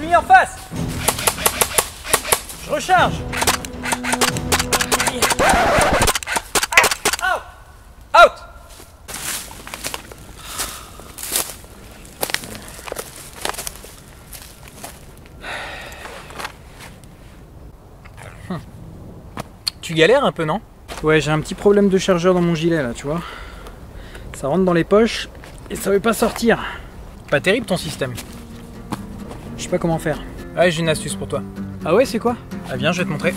Ennemi en face. Je recharge. Out. Out. Tu galères un peu, non? Ouais, j'ai un petit problème de chargeur dans mon gilet là, tu vois. Ça rentre dans les poches et ça veut pas sortir. Pas terrible ton système. Je sais pas comment faire. Ouais, j'ai une astuce pour toi. Ah ouais, c'est quoi? Ah viens, je vais te montrer.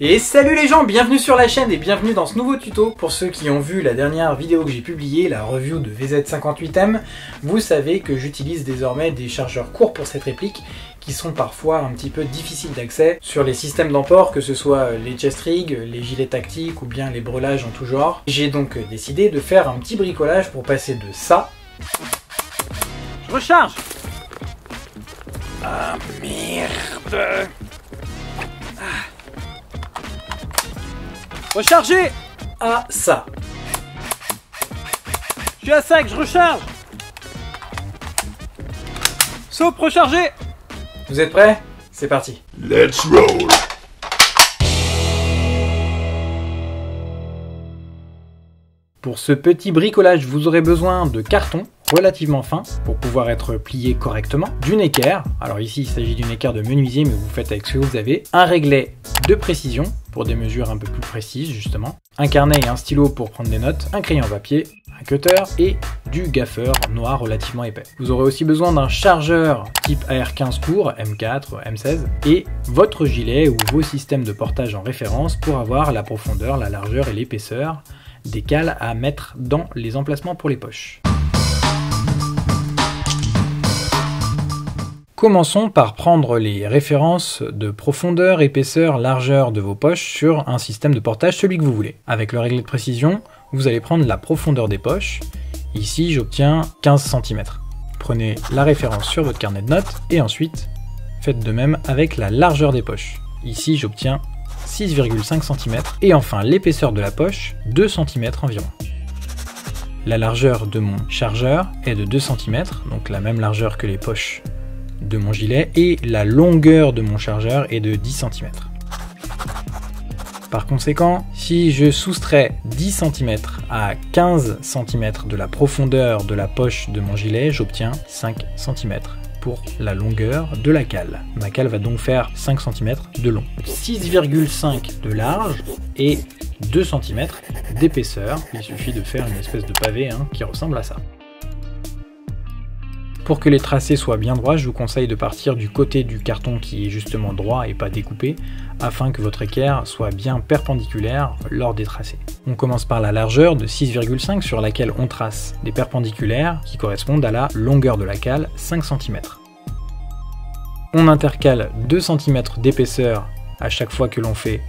Et salut les gens, bienvenue sur la chaîne et bienvenue dans ce nouveau tuto. Pour ceux qui ont vu la dernière vidéo que j'ai publiée, la review de VZ58M, vous savez que j'utilise désormais des chargeurs courts pour cette réplique qui sont parfois un petit peu difficiles d'accès sur les systèmes d'emport, que ce soit les chest rigs, les gilets tactiques ou bien les brelages en tout genre. J'ai donc décidé de faire un petit bricolage pour passer de ça... Je recharge. Ah merde. Recharger. À ça. Je suis à sec, je recharge. Soupe, recharger. Vous êtes prêts? C'est parti. Let's roll. Pour ce petit bricolage, vous aurez besoin de carton relativement fin pour pouvoir être plié correctement, d'une équerre, alors ici il s'agit d'une équerre de menuisier mais vous faites avec ce que vous avez, un réglet de précision pour des mesures un peu plus précises justement, un carnet et un stylo pour prendre des notes, un crayon à papier, un cutter et du gaffeur noir relativement épais. Vous aurez aussi besoin d'un chargeur type AR15 court, M4, M16 et votre gilet ou vos systèmes de portage en référence pour avoir la profondeur, la largeur et l'épaisseur des cales à mettre dans les emplacements pour les poches. Commençons par prendre les références de profondeur, épaisseur, largeur de vos poches sur un système de portage, celui que vous voulez. Avec le réglet de précision, vous allez prendre la profondeur des poches. Ici, j'obtiens 15 cm. Prenez la référence sur votre carnet de notes et ensuite, faites de même avec la largeur des poches. Ici, j'obtiens 6,5 cm. Et enfin, l'épaisseur de la poche, 2 cm environ. La largeur de mon chargeur est de 2 cm, donc la même largeur que les poches de mon gilet, et la longueur de mon chargeur est de 10 cm. Par conséquent, si je soustrais 10 cm à 15 cm de la profondeur de la poche de mon gilet, j'obtiens 5 cm pour la longueur de la cale. Ma cale va donc faire 5 cm de long, 6,5 de large et 2 cm d'épaisseur. Il suffit de faire une espèce de pavé qui ressemble à ça. Pour que les tracés soient bien droits, je vous conseille de partir du côté du carton qui est justement droit et pas découpé, afin que votre équerre soit bien perpendiculaire lors des tracés. On commence par la largeur de 6,5 sur laquelle on trace des perpendiculaires qui correspondent à la longueur de la cale, 5 cm. On intercale 2 cm d'épaisseur à chaque fois que l'on fait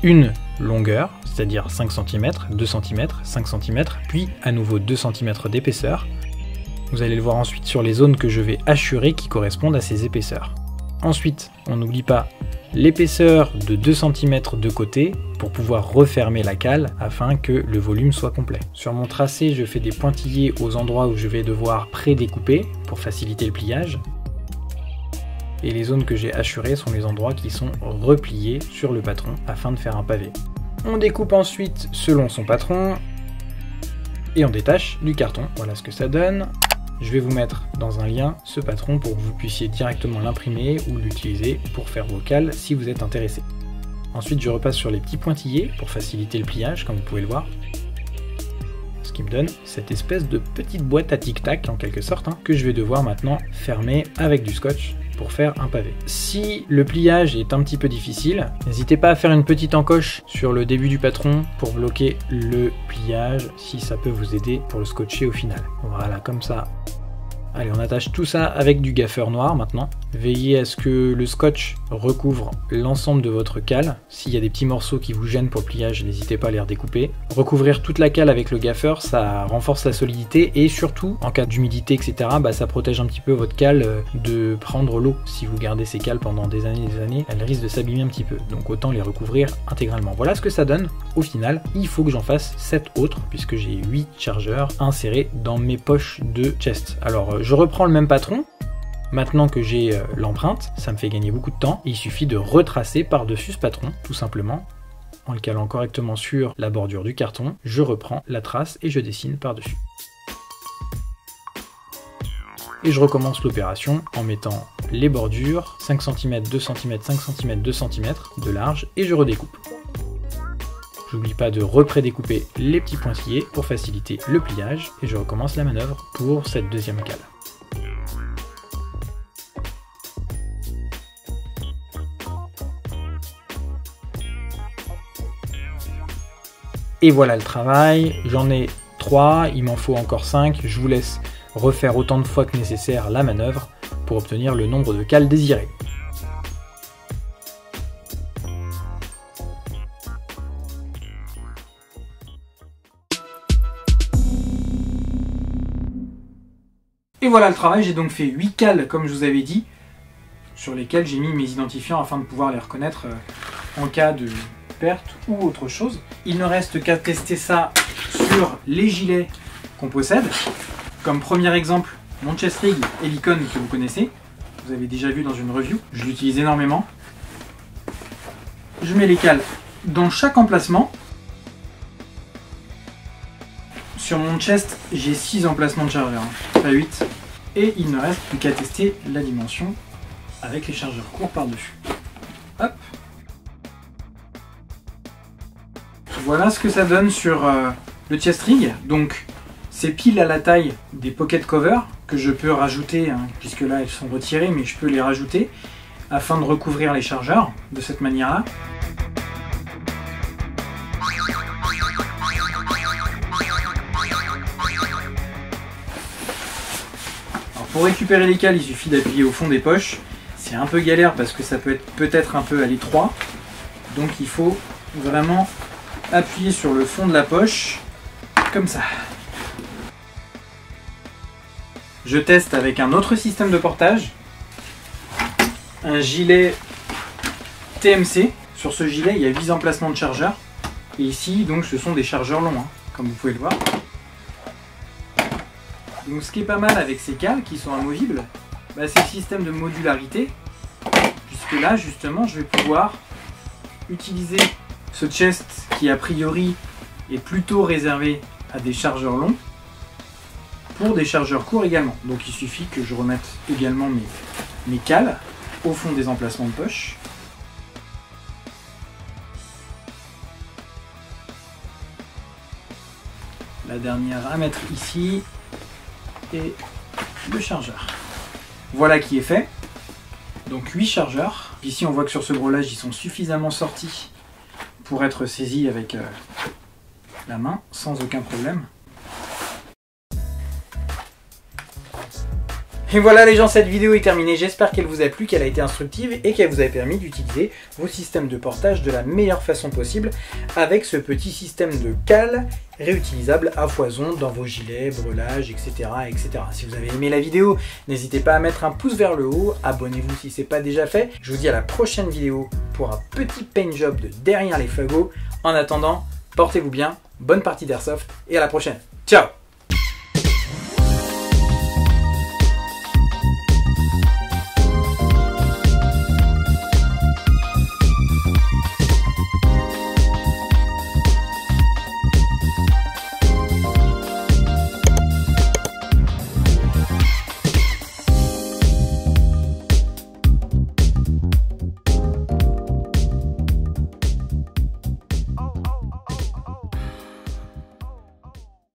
une longueur, c'est-à-dire 5 cm, 2 cm, 5 cm, puis à nouveau 2 cm d'épaisseur. Vous allez le voir ensuite sur les zones que je vais hachurer qui correspondent à ces épaisseurs. Ensuite, on n'oublie pas l'épaisseur de 2 cm de côté pour pouvoir refermer la cale afin que le volume soit complet. Sur mon tracé, je fais des pointillés aux endroits où je vais devoir pré-découper pour faciliter le pliage. Et les zones que j'ai hachurées sont les endroits qui sont repliés sur le patron afin de faire un pavé. On découpe ensuite selon son patron et on détache du carton. Voilà ce que ça donne. Je vais vous mettre dans un lien ce patron pour que vous puissiez directement l'imprimer ou l'utiliser pour faire vos cales si vous êtes intéressé. Ensuite, je repasse sur les petits pointillés pour faciliter le pliage, comme vous pouvez le voir. Ce qui me donne cette espèce de petite boîte à tic-tac en quelque sorte, que je vais devoir maintenant fermer avec du scotch pour faire un pavé. Si le pliage est un petit peu difficile, n'hésitez pas à faire une petite encoche sur le début du patron pour bloquer le pliage si ça peut vous aider pour le scotcher au final. Voilà, comme ça. Allez, on attache tout ça avec du gaffeur noir maintenant. Veillez à ce que le scotch recouvre l'ensemble de votre cale. S'il y a des petits morceaux qui vous gênent pour le pliage, n'hésitez pas à les redécouper. Recouvrir toute la cale avec le gaffeur, ça renforce la solidité et surtout, en cas d'humidité, etc., ça protège un petit peu votre cale de prendre l'eau. Si vous gardez ces cales pendant des années, elles risquent de s'abîmer un petit peu. Donc autant les recouvrir intégralement. Voilà ce que ça donne au final. Il faut que j'en fasse 7 autres puisque j'ai 8 chargeurs insérés dans mes poches de chest. Alors, je reprends le même patron. Maintenant que j'ai l'empreinte, ça me fait gagner beaucoup de temps. Il suffit de retracer par-dessus ce patron, tout simplement. En le calant correctement sur la bordure du carton, je reprends la trace et je dessine par-dessus. Et je recommence l'opération en mettant les bordures, 5 cm, 2 cm, 5 cm, 2 cm de large, et je redécoupe. J'oublie pas de reprédécouper les petits pointillés pour faciliter le pliage, et je recommence la manœuvre pour cette deuxième cale. Et voilà le travail, j'en ai 3, il m'en faut encore 5, je vous laisse refaire autant de fois que nécessaire la manœuvre pour obtenir le nombre de cales désiré. Et voilà le travail, j'ai donc fait 8 cales comme je vous avais dit, sur lesquelles j'ai mis mes identifiants afin de pouvoir les reconnaître en cas de perte ou autre chose. Il ne reste qu'à tester ça sur les gilets qu'on possède. Comme premier exemple, mon chest rig Helicon que vous connaissez, vous avez déjà vu dans une review, je l'utilise énormément. Je mets les cales dans chaque emplacement. Sur mon chest, j'ai 6 emplacements de chargeur, pas 8. Et il ne reste plus qu'à tester la dimension avec les chargeurs courts par-dessus. Hop. Voilà ce que ça donne sur le chest rig. Donc c'est pile à la taille des pocket covers que je peux rajouter, puisque là elles sont retirées, mais je peux les rajouter afin de recouvrir les chargeurs de cette manière-là. Pour récupérer les cales, il suffit d'appuyer au fond des poches. C'est un peu galère parce que ça peut être peut-être un peu à l'étroit. Donc il faut vraiment appuyer sur le fond de la poche, comme ça. Je teste avec un autre système de portage. Un gilet TMC. Sur ce gilet, il y a 8 emplacements de chargeurs. Et ici, donc, ce sont des chargeurs longs, comme vous pouvez le voir. Donc ce qui est pas mal avec ces cales qui sont amovibles, c'est le système de modularité, puisque là justement je vais pouvoir utiliser ce chest qui a priori est plutôt réservé à des chargeurs longs pour des chargeurs courts également. Donc il suffit que je remette également mes cales au fond des emplacements de poche. La dernière à mettre ici. Et le chargeur. Voilà qui est fait. Donc 8 chargeurs. Ici on voit que sur ce breulage ils sont suffisamment sortis pour être saisis avec la main sans aucun problème. Et voilà les gens, cette vidéo est terminée, j'espère qu'elle vous a plu, qu'elle a été instructive et qu'elle vous a permis d'utiliser vos systèmes de portage de la meilleure façon possible avec ce petit système de cale réutilisable à foison dans vos gilets, brelages, etc., etc. Si vous avez aimé la vidéo, n'hésitez pas à mettre un pouce vers le haut, abonnez-vous si ce n'est pas déjà fait. Je vous dis à la prochaine vidéo pour un petit paint job de derrière les fagots. En attendant, portez-vous bien, bonne partie d'airsoft et à la prochaine. Ciao!